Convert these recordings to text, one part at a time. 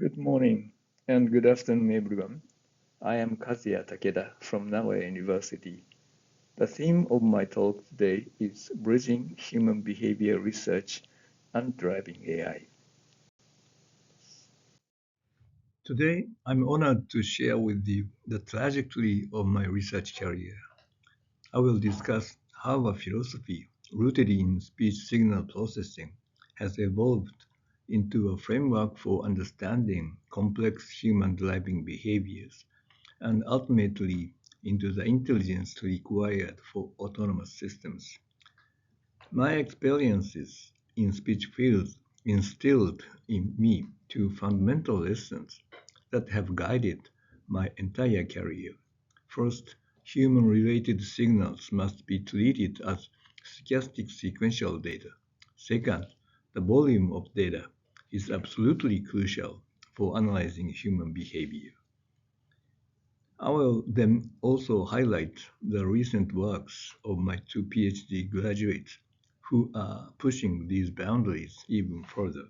Good morning and good afternoon, everyone. I am Kazuya Takeda from Nagoya University. The theme of my talk today is Bridging Human Behavior Research and Driving AI. Today, I'm honored to share with you the trajectory of my research career. I will discuss how a philosophy rooted in speech signal processing has evolved into a framework for understanding complex human driving behaviors and ultimately into the intelligence required for autonomous systems. My experiences in speech fields instilled in me two fundamental lessons that have guided my entire career. First, human-related signals must be treated as stochastic sequential data. Second, the volume of data is absolutely crucial for analyzing human behavior. I will then also highlight the recent works of my two PhD graduates who are pushing these boundaries even further.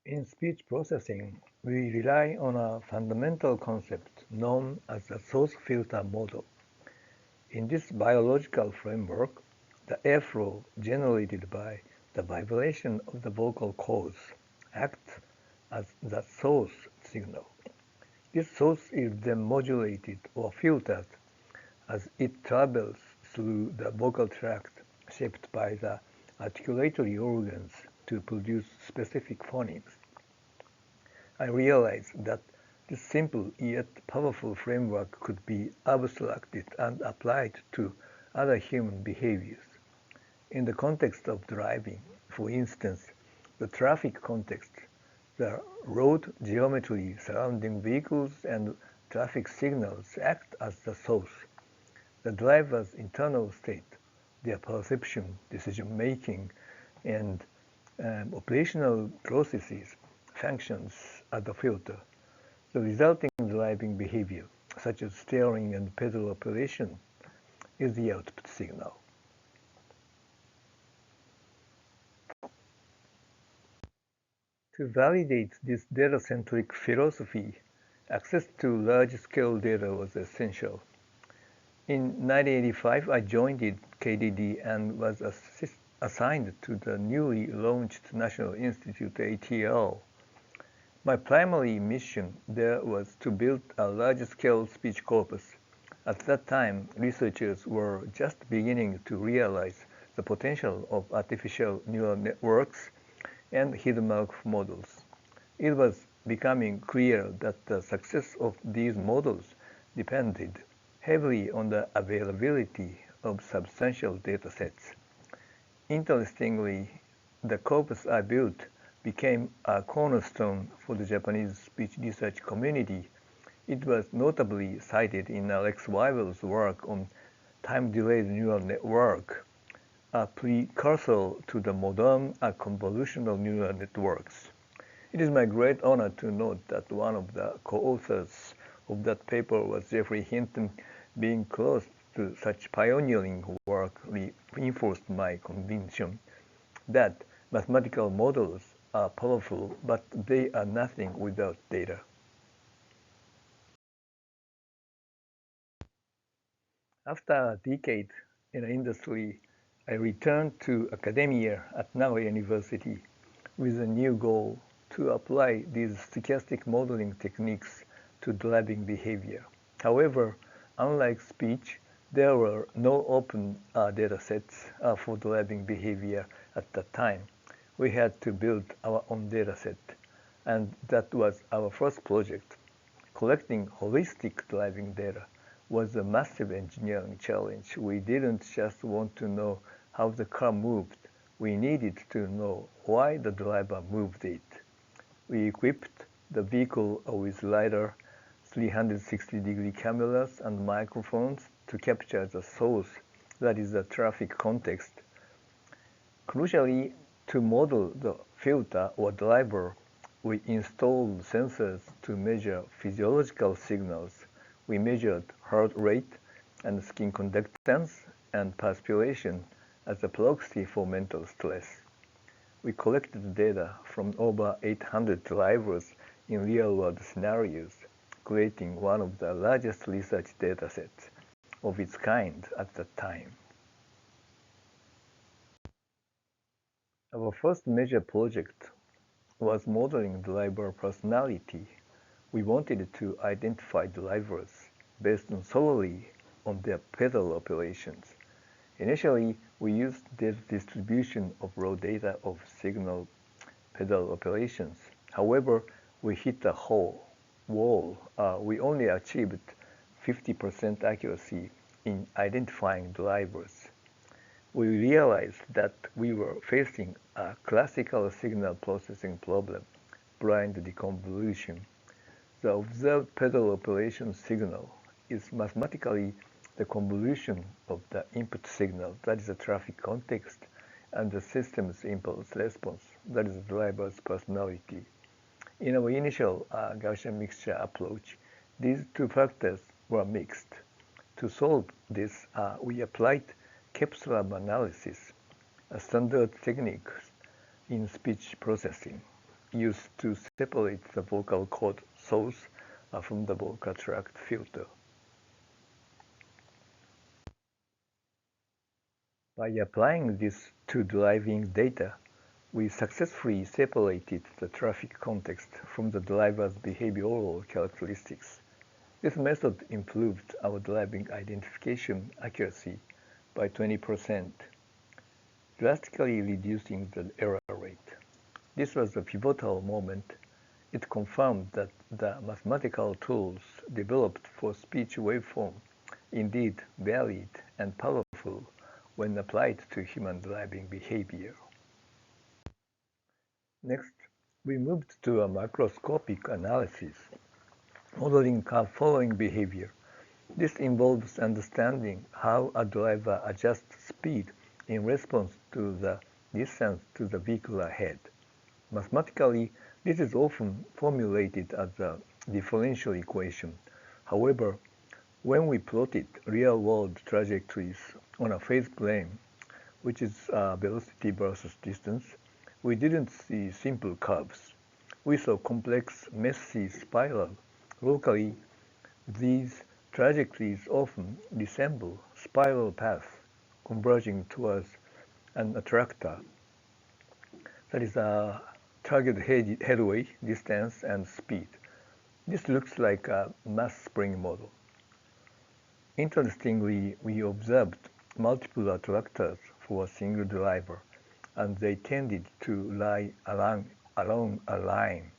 In speech processing, we rely on a fundamental concept known as the source filter model. In this biological framework, the airflow generated by the vibration of the vocal cords acts as the source signal. This source is then modulated or filtered as it travels through the vocal tract shaped by the articulatory organs to produce specific phonemes. I realized that this simple yet powerful framework could be abstracted and applied to other human behaviors. In the context of driving, for instance, the traffic context, the road geometry surrounding vehicles and traffic signals act as the source. The driver's internal state, their perception, decision-making, and operational processes functions as the filter. The resulting driving behavior, such as steering and pedal operation, is the output signal. To validate this data-centric philosophy, access to large-scale data was essential. In 1985, I joined KDD and was assigned to the newly launched National Institute ATL. My primary mission there was to build a large-scale speech corpus. At that time, researchers were just beginning to realize the potential of artificial neural networks and hidden models. It was becoming clear that the success of these models depended heavily on the availability of substantial datasets. Interestingly, the corpus I built became a cornerstone for the Japanese speech research community. It was notably cited in Alex Weibel's work on time-delayed neural network, a precursor to the modern convolutional neural networks. It is my great honor to note that one of the co-authors of that paper was Jeffrey Hinton. Being close to such pioneering work reinforced my conviction that mathematical models are powerful, but they are nothing without data. After a decade in the industry, I returned to academia at Nagoya University with a new goal to apply these stochastic modeling techniques to driving behavior. However, unlike speech, there were no open datasets for driving behavior at that time. We had to build our own dataset, and that was our first project. Collecting holistic driving data was a massive engineering challenge. We didn't just want to know how the car moved. We needed to know why the driver moved it. We equipped the vehicle with LiDAR, 360-degree cameras, and microphones to capture the source, that is the traffic context. Crucially, to model the filter or driver, we installed sensors to measure physiological signals. We measured heart rate and skin conductance and perspiration as a proxy for mental stress. We collected data from over 800 drivers in real-world scenarios, creating one of the largest research datasets of its kind at that time. Our first major project was modeling driver personality. We wanted to identify drivers based solely on their pedal operations. Initially, we used the distribution of raw data of signal pedal operations. However, we hit a wall. We only achieved 50% accuracy in identifying drivers. We realized that we were facing a classical signal processing problem, blind deconvolution. The observed pedal operation signal is mathematically the convolution of the input signal, that is the traffic context, and the system's impulse response, that is the driver's personality. In our initial Gaussian mixture approach, these two factors were mixed. To solve this, we applied capsular analysis, a standard technique in speech processing used to separate the vocal cord source from the vocal tract filter. By applying this to driving data, we successfully separated the traffic context from the driver's behavioral characteristics. This method improved our driving identification accuracy by 20%, drastically reducing the error rate. This was a pivotal moment. It confirmed that the mathematical tools developed for speech waveform indeed varied and powerful when applied to human driving behavior. Next, we moved to a macroscopic analysis, modeling car-following behavior. This involves understanding how a driver adjusts speed in response to the distance to the vehicle ahead. Mathematically, this is often formulated as a differential equation. However, when we plotted real-world trajectories on a phase plane, which is velocity versus distance, we didn't see simple curves. We saw complex, messy spiral. Locally, these trajectories often resemble spiral paths converging towards an attractor. That is a target headway, distance, and speed. This looks like a mass spring model. Interestingly, we observed multiple attractors for a single driver, and they tended to lie along a line,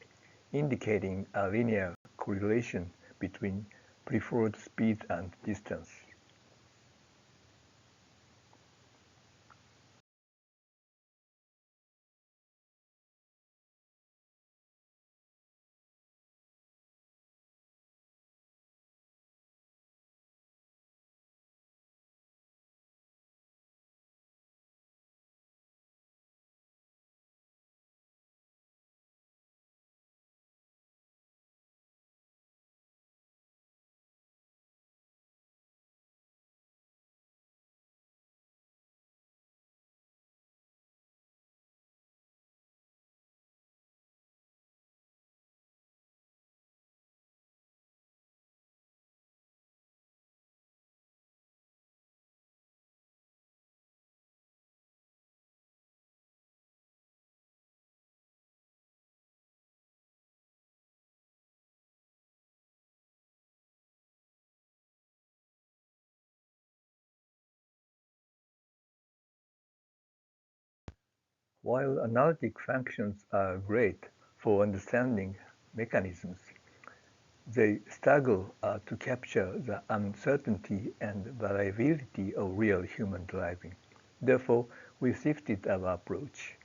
indicating a linear correlation between preferred speed and distance. While analytic functions are great for understanding mechanisms, they struggle to capture the uncertainty and variability of real human driving. Therefore, we shifted our approach.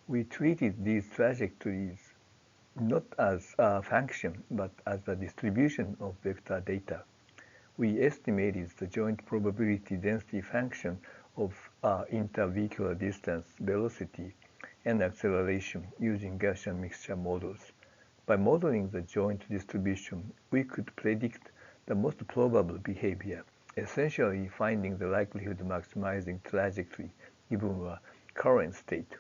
We treated these trajectories not as a function, but as a distribution of vector data. We estimated the joint probability density function of intervehicular distance, velocity, and acceleration using Gaussian mixture models. By modeling the joint distribution, we could predict the most probable behavior essentially finding the likelihood maximizing trajectory given a current state.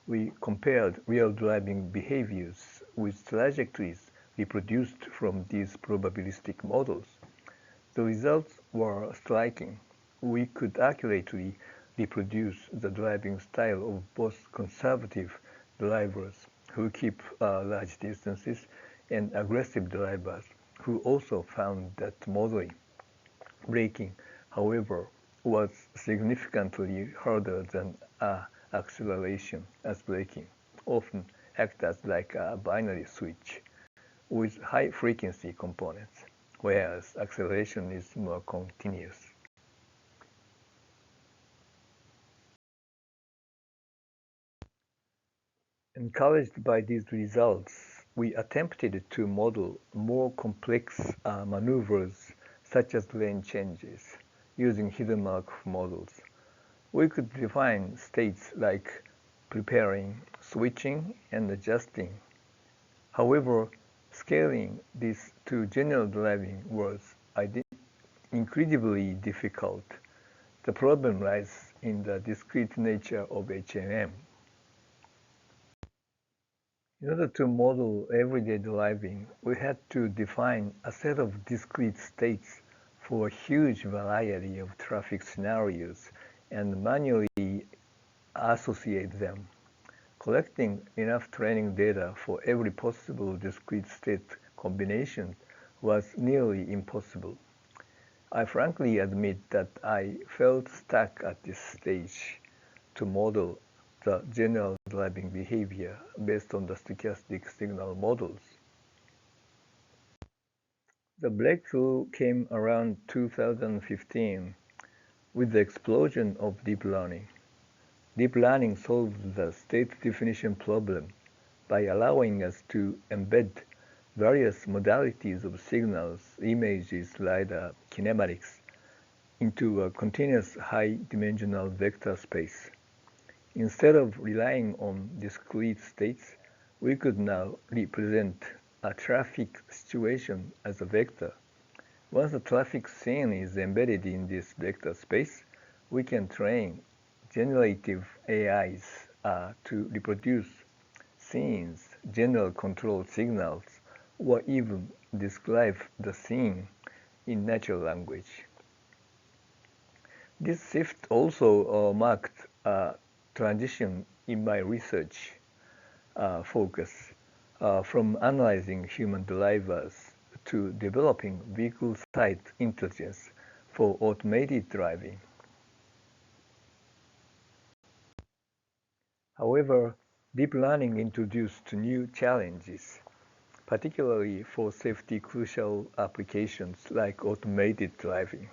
We compared real driving behaviors with trajectories reproduced from these probabilistic models. The results were striking. We could accurately reproduce the driving style of both conservative drivers who keep large distances and aggressive drivers who also found that modeling. Braking, however, was significantly harder than acceleration, as braking often acts as like a binary switch with high-frequency components, whereas acceleration is more continuous. Encouraged by these results, we attempted to model more complex maneuvers such as lane changes using hidden Markov models. We could define states like preparing, switching, and adjusting. However, scaling this to general driving was incredibly difficult. The problem lies in the discrete nature of HMM. In order to model everyday driving, we had to define a set of discrete states for a huge variety of traffic scenarios and manually associate them. Collecting enough training data for every possible discrete state combination was nearly impossible. I frankly admit that I felt stuck at this stage to model the general driving behavior based on the stochastic signal models. The breakthrough came around 2015 with the explosion of deep learning. Deep learning solved the state definition problem by allowing us to embed various modalities of signals, images, lidar, kinematics into a continuous high-dimensional vector space. Instead of relying on discrete states, we could now represent a traffic situation as a vector. Once the traffic scene is embedded in this vector space, we can train generative AIs to reproduce scenes, general control signals, or even describe the scene in natural language. This shift also marked a transition in my research focus from analyzing human drivers to developing vehicle-side intelligence for automated driving. However, deep learning introduced new challenges, particularly for safety-crucial applications like automated driving.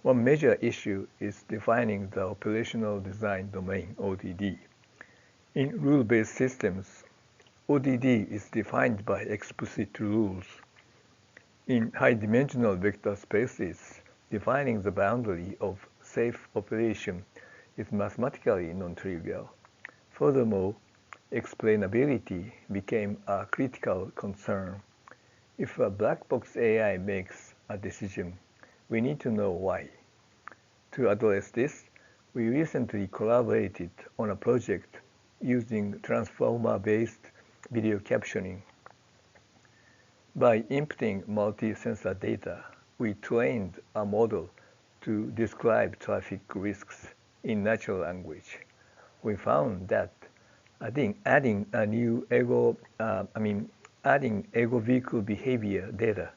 One major issue is defining the operational design domain, ODD. In rule-based systems, ODD is defined by explicit rules. In high-dimensional vector spaces, defining the boundary of safe operation is mathematically non-trivial. Furthermore, explainability became a critical concern. If a black box AI makes a decision, we need to know why. To address this, we recently collaborated on a project using transformer-based video captioning. By inputting multi-sensor data, we trained a model to describe traffic risks in natural language. We found that adding ego vehicle behavior data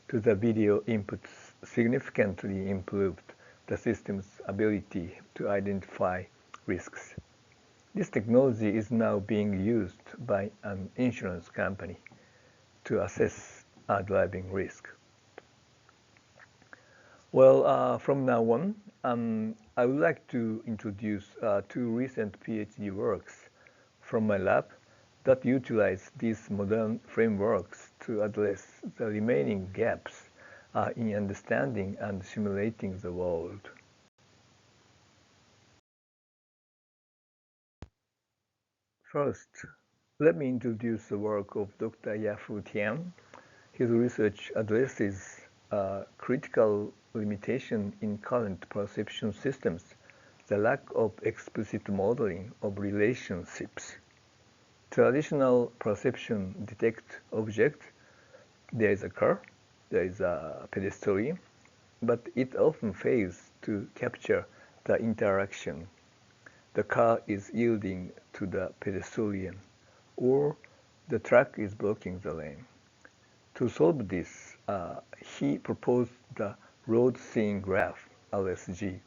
to the video inputs significantly improved the system's ability to identify risks. This technology is now being used by an insurance company to assess driving risk. Well, from now on, I would like to introduce two recent PhD works from my lab that utilize these modern frameworks to address the remaining gaps in understanding and simulating the world. First, let me introduce the work of Dr. Yafu Tian. His research addresses critical limitation in current perception systems, the lack of explicit modeling of relationships. Traditional perception detects objects. There is a car, there is a pedestrian, but it often fails to capture the interaction. The car is yielding to the pedestrian, or the truck is blocking the lane. To solve this, he proposed the road scene graph, RSG.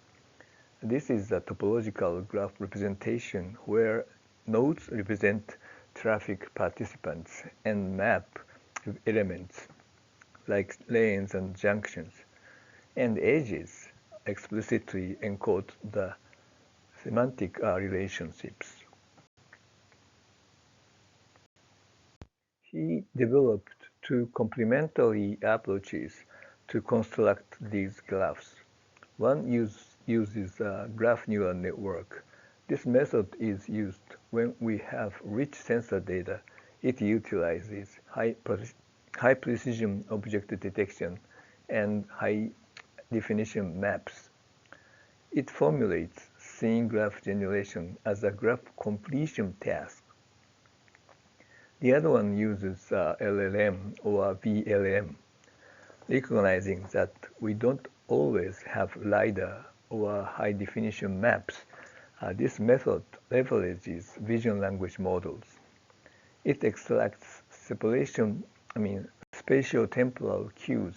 This is a topological graph representation where nodes represent traffic participants and map elements like lanes and junctions, and edges explicitly encode the semantic relationships. He developed two complementary approaches to construct these graphs. One uses a graph neural network. This method is used when we have rich sensor data. It utilizes high precision object detection and high definition maps. It formulates scene graph generation as a graph completion task. The other one uses LLM or VLM, recognizing that we don't always have LiDAR or high-definition maps. This method leverages vision language models. It extracts spatial-temporal cues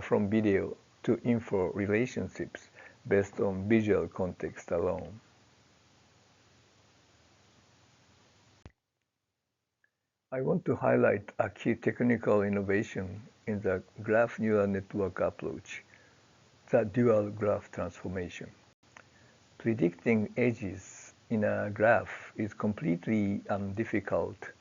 from video to infer relationships based on visual context alone. I want to highlight a key technical innovation in the graph neural network approach, the dual graph transformation. Predicting edges in a graph is completely difficult.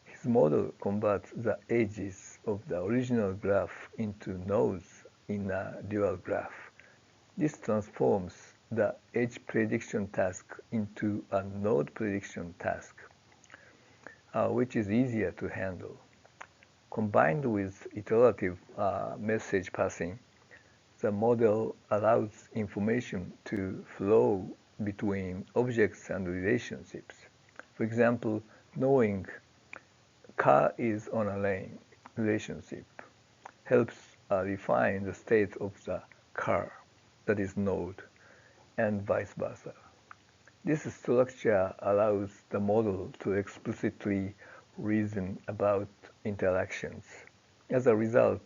His model converts the edges of the original graph into nodes in a dual graph. This transforms the edge prediction task into a node prediction task, which is easier to handle. Combined with iterative message passing, the model allows information to flow between objects and relationships. For example, knowing car is on a lane relationship helps refine the state of the car, that is node, and vice versa. This structure allows the model to explicitly reason about interactions. As a result,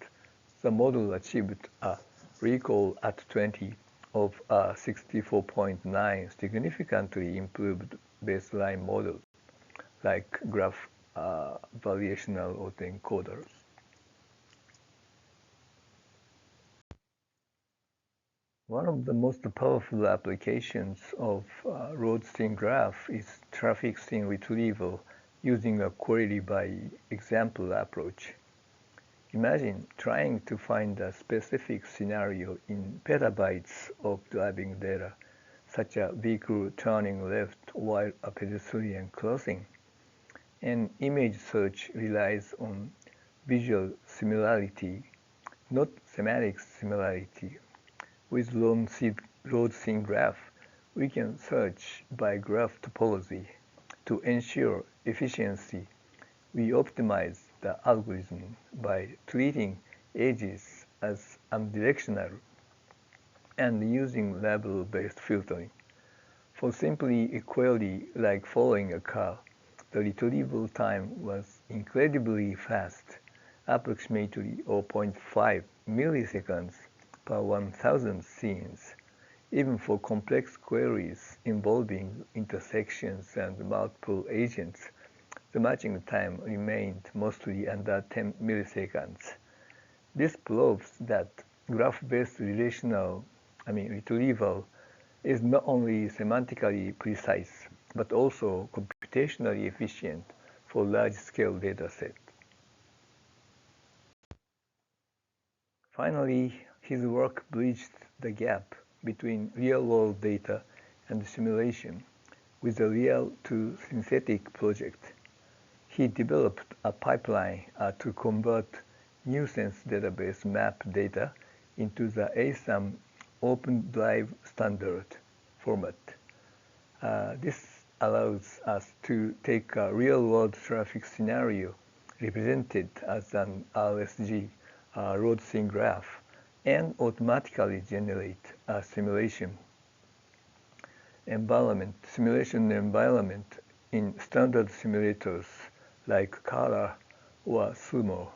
the model achieved a recall at 20 of 64.9 significantly improved baseline models like graph variational autoencoders. One of the most powerful applications of road scene graph is traffic scene retrieval using a query by example approach. Imagine trying to find a specific scenario in petabytes of driving data, such as a vehicle turning left while a pedestrian crossing. An image search relies on visual similarity, not semantic similarity. With road scene graph, we can search by graph topology. To ensure efficiency, we optimize the algorithm by treating edges as unidirectional and using label-based filtering. For simply a query like following a car, the retrieval time was incredibly fast, approximately 0.5 milliseconds per 1,000 scenes. Even for complex queries involving intersections and multiple agents, the matching time remained mostly under 10 milliseconds. This proves that graph-based retrieval is not only semantically precise, but also computationally efficient for large-scale datasets. Finally, his work bridged the gap between real-world data and simulation with a real-to-synthetic project. He developed a pipeline to convert nuisance database map data into the ASAM Open Drive standard format. This allows us to take a real-world traffic scenario represented as an RSG road scene graph and automatically generate a simulation environment in standard simulators like Kara or Sumo.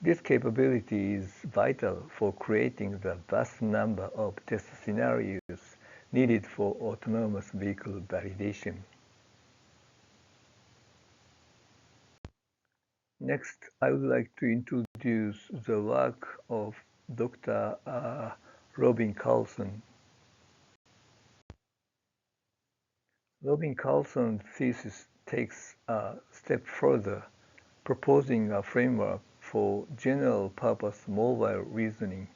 This capability is vital for creating the vast number of test scenarios needed for autonomous vehicle validation. Next, I would like to introduce the work of Dr. Robin Carlson. Robin Carlson's thesis takes a step further, proposing a framework for general-purpose mobile reasoning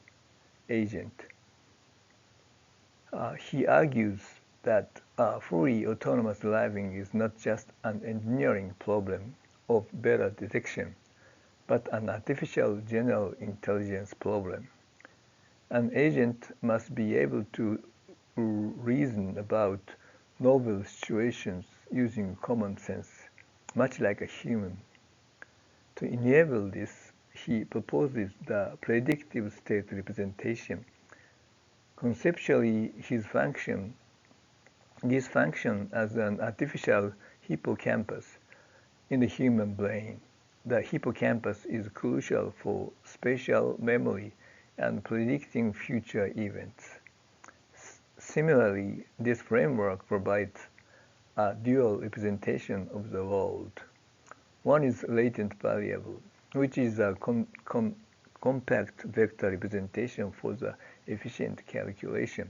agent. He argues that fully autonomous driving is not just an engineering problem of better detection, but an artificial general intelligence problem. An agent must be able to reason about novel situations using common sense, much like a human. To enable this, he proposes the predictive state representation. Conceptually, this functions as an artificial hippocampus in the human brain. The hippocampus is crucial for spatial memory and predicting future events. Similarly, this framework provides a dual representation of the world. One is latent variable, which is a compact vector representation for the efficient calculation,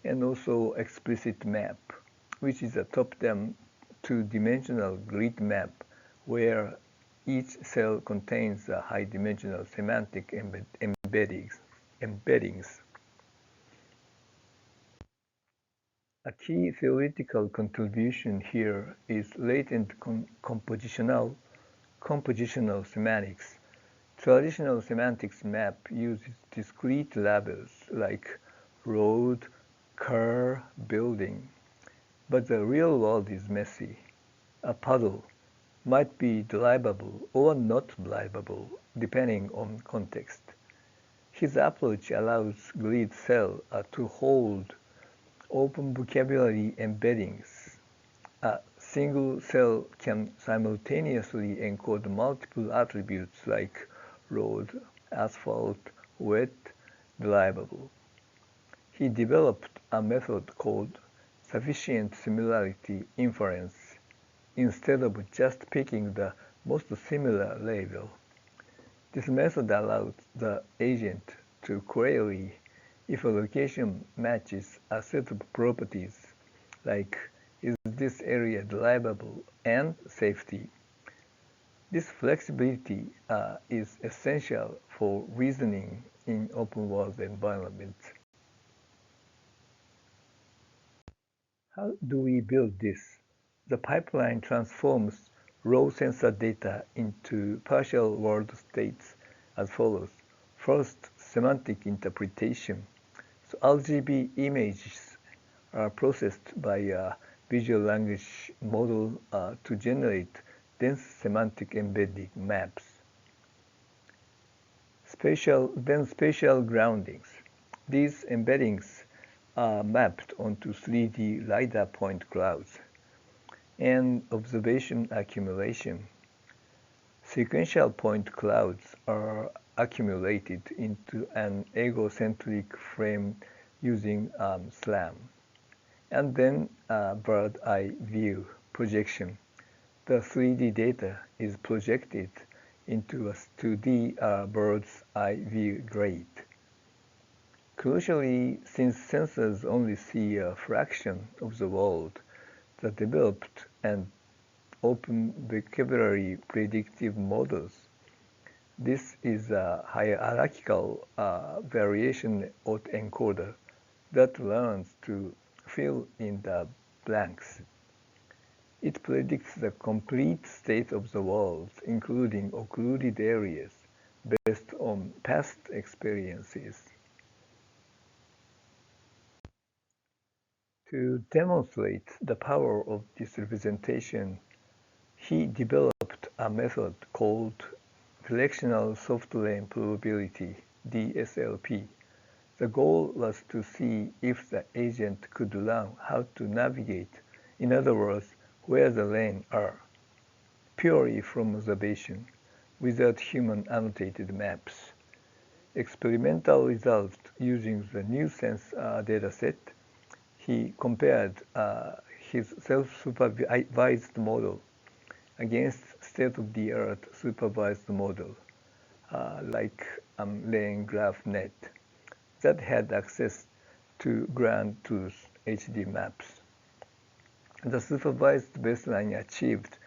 and also explicit map, which is a top-down two-dimensional grid map where each cell contains a high-dimensional semantic embeddings. A key theoretical contribution here is latent compositional semantics. Traditional semantics map uses discrete labels like road, car, building, but the real world is messy. A puzzle might be drivable or not drivable depending on context. His approach allows grid cell to hold open vocabulary embeddings. A single cell can simultaneously encode multiple attributes like road, asphalt, wet, drivable. He developed a method called sufficient similarity inference instead of just picking the most similar label. This method allows the agent to query if a location matches a set of properties like is this area drivable and safety. This flexibility is essential for reasoning in open-world environments. How do we build this? The pipeline transforms raw sensor data into partial world states as follows. First, semantic interpretation. So RGB images are processed by a visual language model to generate dense semantic embedding maps. Spatial groundings. These embeddings are mapped onto 3D LiDAR point clouds. And observation accumulation. Sequential point clouds are accumulated into an egocentric frame using SLAM. And then bird eye view projection. The 3D data is projected into a 2D bird's eye view grade. Crucially, since sensors only see a fraction of the world, the developed and open vocabulary predictive models. This is a hierarchical variation autoencoder that learns to fill in the blanks. It predicts the complete state of the world, including occluded areas, based on past experiences. To demonstrate the power of this representation, he developed a method called directional soft lane probability (DSLP). The goal was to see if the agent could learn how to navigate, in other words, where the lanes are, purely from observation, without human annotated maps. Experimental results using the new sense dataset, he compared his self-supervised model against state-of-the-art supervised model, like lane graph net, that had access to ground truth HD maps. The supervised baseline achieved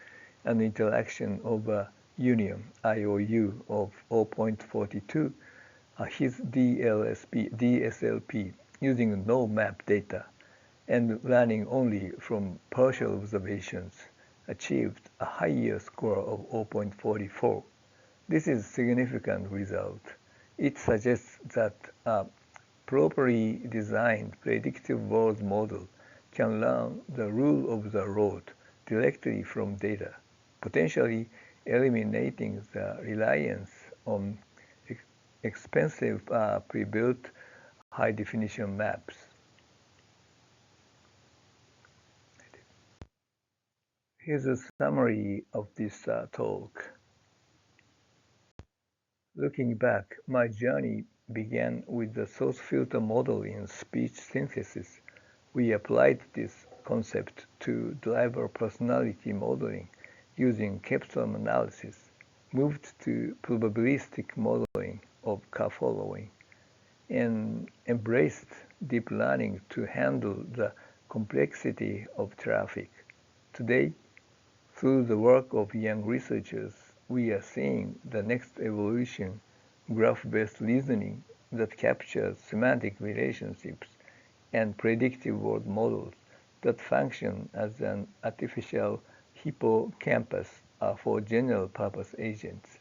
an interaction over union IOU of 0.42, his DSLP using no map data and learning only from partial observations achieved a higher score of 0.44. This is a significant result. It suggests that a properly designed predictive world model can learn the rule of the road directly from data, potentially eliminating the reliance on expensive pre-built high-definition maps. Here's a summary of this talk. Looking back, my journey began with the source filter model in speech synthesis. We applied this concept to driver personality modeling using capsule analysis, moved to probabilistic modeling of car following, and embraced deep learning to handle the complexity of traffic. Today, through the work of young researchers, we are seeing the next evolution, graph-based reasoning that captures semantic relationships and predictive world models that function as an artificial hippocampus for general-purpose agents.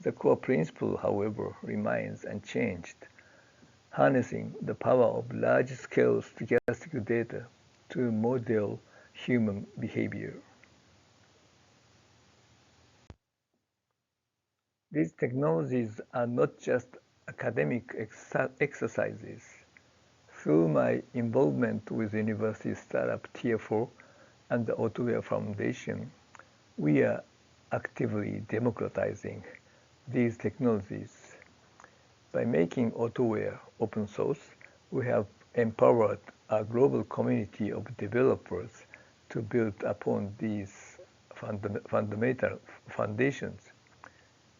The core principle, however, remains unchanged, harnessing the power of large-scale stochastic data to model human behavior. These technologies are not just academic exercises. Through my involvement with university startup Tier 4 and the Autoware Foundation, we are actively democratizing these technologies. By making Autoware open source, we have empowered a global community of developers to build upon these fundamental foundations.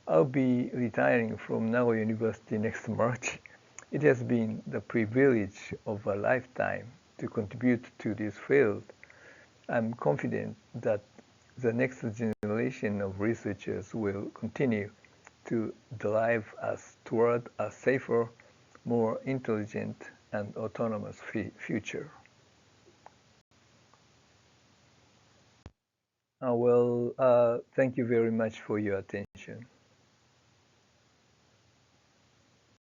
I'll be retiring from Nagoya University next March. It has been the privilege of a lifetime to contribute to this field. I'm confident that the next generation of researchers will continue to drive us toward a safer, more intelligent, and autonomous future. Thank you very much for your attention.